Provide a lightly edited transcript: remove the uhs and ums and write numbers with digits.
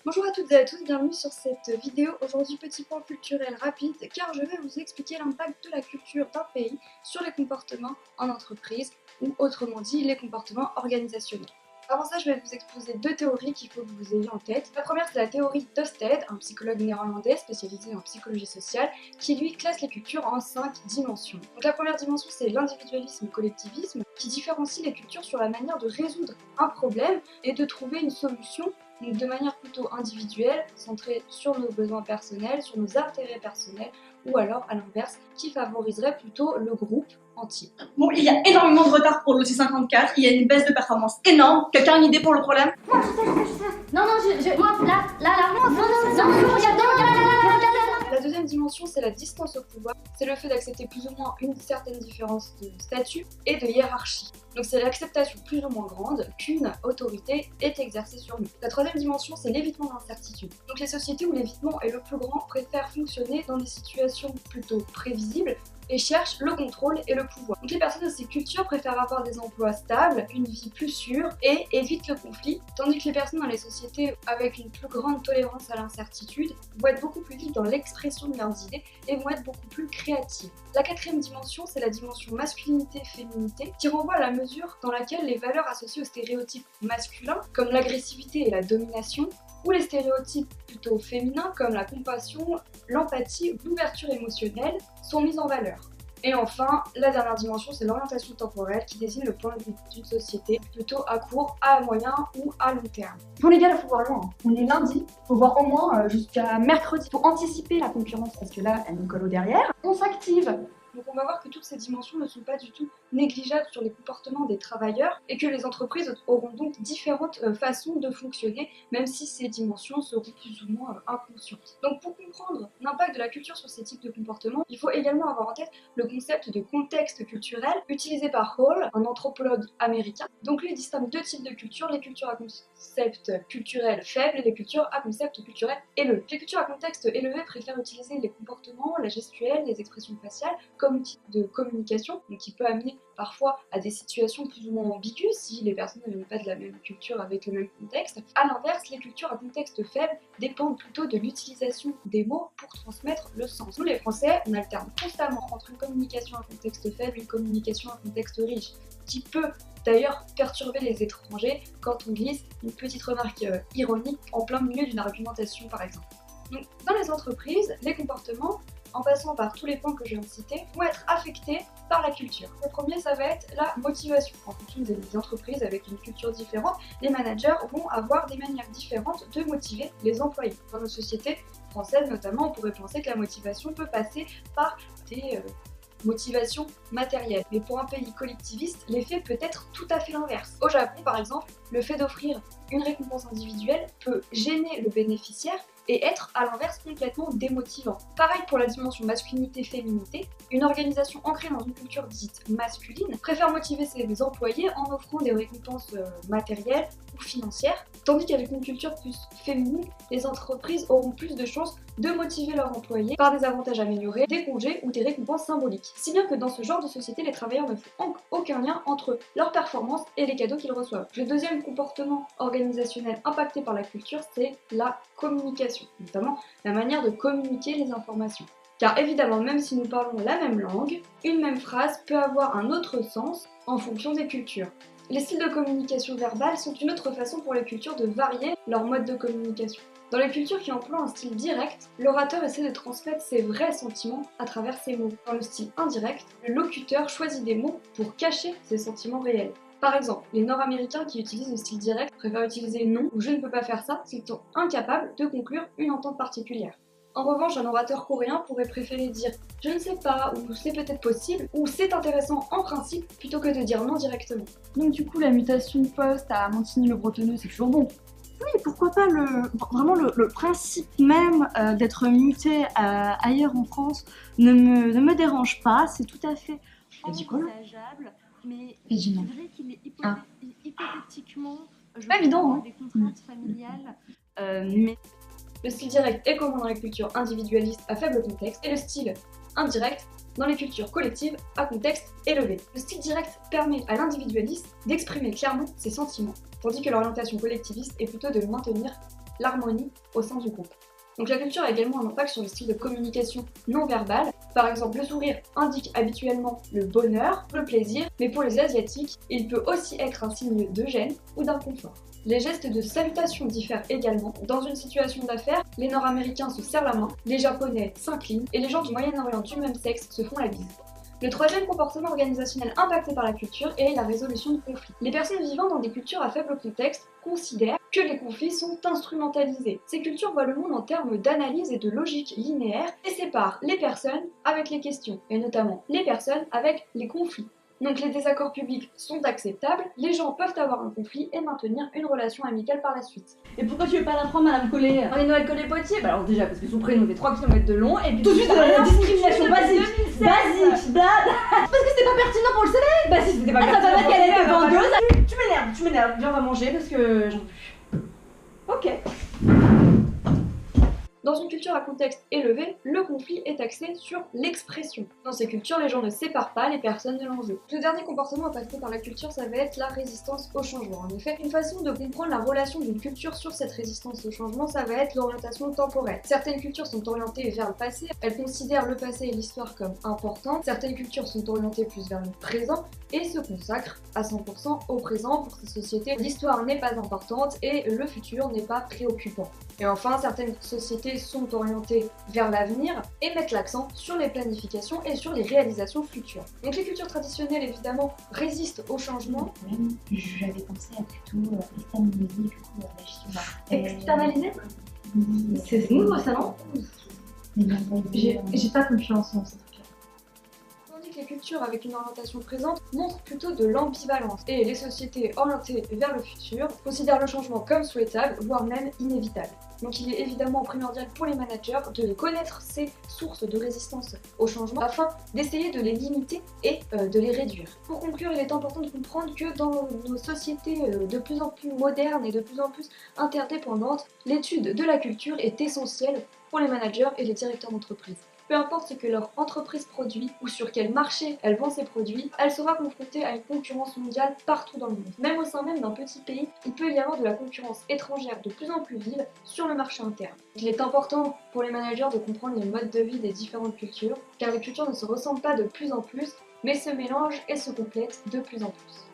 Bonjour à toutes et à tous, bienvenue sur cette vidéo. Aujourd'hui, petit point culturel rapide car je vais vous expliquer l'impact de la culture d'un pays sur les comportements en entreprise ou autrement dit les comportements organisationnels. Avant ça, je vais vous exposer deux théories qu'il faut que vous ayez en tête. La première, c'est la théorie d'Osted, un psychologue néerlandais spécialisé en psychologie sociale, qui lui classe les cultures en 5 dimensions. Donc la première dimension, c'est l'individualisme et collectivisme, qui différencie les cultures sur la manière de résoudre un problème et de trouver une solution donc de manière plutôt individuelle, centrée sur nos besoins personnels, sur nos intérêts personnels, ou alors à l'inverse, qui favoriserait plutôt le groupe entier. Bon, il y a énormément de retard pour l'OC54, il y a une baisse de performance énorme. Quelqu'un a une idée pour le problème? Moi, je sais. Non, moi, là. Non, regarde. La deuxième dimension, c'est la distance au pouvoir. C'est le fait d'accepter plus ou moins une certaine différence de statut et de hiérarchie. Donc c'est l'acceptation plus ou moins grande qu'une autorité est exercée sur nous. La troisième dimension, c'est l'évitement de l'incertitude. Donc les sociétés où l'évitement est le plus grand préfèrent fonctionner dans des situations plutôt prévisibles et cherchent le contrôle et le pouvoir. Donc les personnes de ces cultures préfèrent avoir des emplois stables, une vie plus sûre et évitent le conflit, tandis que les personnes dans les sociétés avec une plus grande tolérance à l'incertitude vont être beaucoup plus libres dans l'expression de leurs idées et vont être beaucoup plus créatives. La quatrième dimension, c'est la dimension masculinité-féminité, qui renvoie à la mesure dans laquelle les valeurs associées aux stéréotypes masculins, comme l'agressivité et la domination, ou les stéréotypes plutôt féminins comme la compassion, l'empathie ou l'ouverture émotionnelle sont mises en valeur. Et enfin, la dernière dimension, c'est l'orientation temporelle qui désigne le point de vue d'une société plutôt à court, à moyen ou à long terme. Bon les gars, il faut voir loin. On est lundi, faut voir au moins jusqu'à mercredi pour anticiper la concurrence parce que là, elle nous colle au derrière. On s'active. Donc on va voir que toutes ces dimensions ne sont pas du tout négligeables sur les comportements des travailleurs et que les entreprises auront donc différentes façons de fonctionner, même si ces dimensions seront plus ou moins inconscientes. Donc pour comprendre l'impact de la culture sur ces types de comportements, il faut également avoir en tête le concept de contexte culturel utilisé par Hall, un anthropologue américain. Donc lui distingue deux types de cultures, les cultures à concept culturel faible et les cultures à concept culturel élevé. Les cultures à contexte élevé préfèrent utiliser les comportements, la gestuelle, les expressions faciales comme outil de communication, donc qui peut amener parfois à des situations plus ou moins ambiguës si les personnes ne viennent pas de la même culture avec le même contexte. A l'inverse, les cultures à contexte faible dépendent plutôt de l'utilisation des mots pour transmettre le sens. Nous les Français, on alterne constamment entre une communication à contexte faible et une communication à contexte riche, qui peut d'ailleurs perturber les étrangers quand on glisse une petite remarque ironique en plein milieu d'une argumentation par exemple. Donc, dans les entreprises, les comportements, en passant par tous les points que je viens de citer, vont être affectés par la culture. Le premier, ça va être la motivation. En fonction des entreprises avec une culture différente, les managers vont avoir des manières différentes de motiver les employés. Dans nos sociétés françaises notamment, on pourrait penser que la motivation peut passer par des motivations matérielles. Mais pour un pays collectiviste, l'effet peut être tout à fait l'inverse. Au Japon, par exemple, le fait d'offrir une récompense individuelle peut gêner le bénéficiaire et être à l'inverse complètement démotivant. Pareil pour la dimension masculinité-féminité, une organisation ancrée dans une culture dite masculine préfère motiver ses employés en offrant des récompenses matérielles ou financières, tandis qu'avec une culture plus féminine, les entreprises auront plus de chances de motiver leurs employés par des avantages améliorés, des congés ou des récompenses symboliques. Si bien que dans ce genre de société, les travailleurs ne font aucun lien entre leur performance et les cadeaux qu'ils reçoivent. Le deuxième comportement organisationnel impacté par la culture, c'est la communication, notamment la manière de communiquer les informations. Car évidemment, même si nous parlons la même langue, une même phrase peut avoir un autre sens en fonction des cultures. Les styles de communication verbale sont une autre façon pour les cultures de varier leur mode de communication. Dans les cultures qui emploient un style direct, l'orateur essaie de transmettre ses vrais sentiments à travers ses mots. Dans le style indirect, le locuteur choisit des mots pour cacher ses sentiments réels. Par exemple, les Nord-Américains qui utilisent le style direct préfèrent utiliser non ou je ne peux pas faire ça s'ils sont incapables de conclure une entente particulière. En revanche, un orateur coréen pourrait préférer dire « je ne sais pas » ou « c'est peut-être possible » ou « c'est intéressant en principe » plutôt que de dire non directement. Donc du coup, la mutation de poste à Montigny-le-Bretonneux, c'est toujours bon. Oui, pourquoi pas le principe même d'être muté ailleurs en France ne me dérange pas, c'est tout à fait envisageable, mais c'est vrai qu'il est hypothétiquement pas évident, des contraintes familiales, mais le style direct est commun dans les cultures individualistes à faible contexte et le style indirect dans les cultures collectives à contexte élevé. Le style direct permet à l'individualiste d'exprimer clairement ses sentiments, tandis que l'orientation collectiviste est plutôt de maintenir l'harmonie au sein du groupe. Donc la culture a également un impact sur le style de communication non verbal. Par exemple, le sourire indique habituellement le bonheur, le plaisir, mais pour les Asiatiques, il peut aussi être un signe de gêne ou d'inconfort. Les gestes de salutation diffèrent également. Dans une situation d'affaires, les Nord-Américains se serrent la main, les Japonais s'inclinent et les gens du Moyen-Orient du même sexe se font la bise. Le troisième comportement organisationnel impacté par la culture est la résolution de conflits. Les personnes vivant dans des cultures à faible contexte considèrent que les conflits sont instrumentalisés. Ces cultures voient le monde en termes d'analyse et de logique linéaire et séparent les personnes avec les questions, et notamment les personnes avec les conflits. Donc les désaccords publics sont acceptables, les gens peuvent avoir un conflit et maintenir une relation amicale par la suite. Et pourquoi tu veux pas l'apprendre, Madame Collet? Marie-Noël Collet-Potier, bah alors déjà parce que son prénom fait 3 km de long et puis Tout de suite, la discrimination basique. Basique, parce que c'était pas pertinent pour le CV. Bah si c'était pas Ça va mettre qu'elle était vendeuse. Tu m'énerves, viens on va manger parce que j'en peux plus. Ok. Dans une culture à contexte élevé, le conflit est axé sur l'expression. Dans ces cultures, les gens ne séparent pas les personnes de l'enjeu. Le dernier comportement impacté par la culture, ça va être la résistance au changement. En effet, une façon de comprendre la relation d'une culture sur cette résistance au changement, ça va être l'orientation temporelle. Certaines cultures sont orientées vers le passé, elles considèrent le passé et l'histoire comme importantes. Certaines cultures sont orientées plus vers le présent et se consacrent à 100% au présent. Pour ces sociétés, l'histoire n'est pas importante et le futur n'est pas préoccupant. Et enfin, certaines sociétés sont orientées vers l'avenir et mettent l'accent sur les planifications et sur les réalisations futures. Donc les cultures traditionnelles, évidemment, résistent au changement. J'avais pensé à plutôt externaliser du coup la gestion. Externaliser? C'est nouveau ça, non? J'ai pas confiance en cette. Tandis que les cultures avec une orientation présente montrent plutôt de l'ambivalence. Et les sociétés orientées vers le futur considèrent le changement comme souhaitable, voire même inévitable. Donc il est évidemment primordial pour les managers de connaître ces sources de résistance au changement afin d'essayer de les limiter et de les réduire. Pour conclure, il est important de comprendre que dans nos sociétés de plus en plus modernes et de plus en plus interdépendantes, l'étude de la culture est essentielle pour les managers et les directeurs d'entreprise. Peu importe ce que leur entreprise produit ou sur quel marché elle vend ses produits, elle sera confrontée à une concurrence mondiale partout dans le monde. Même au sein même d'un petit pays, il peut y avoir de la concurrence étrangère de plus en plus vive sur le marché interne. Il est important pour les managers de comprendre les modes de vie des différentes cultures, car les cultures ne se ressemblent pas de plus en plus, mais se mélangent et se complètent de plus en plus.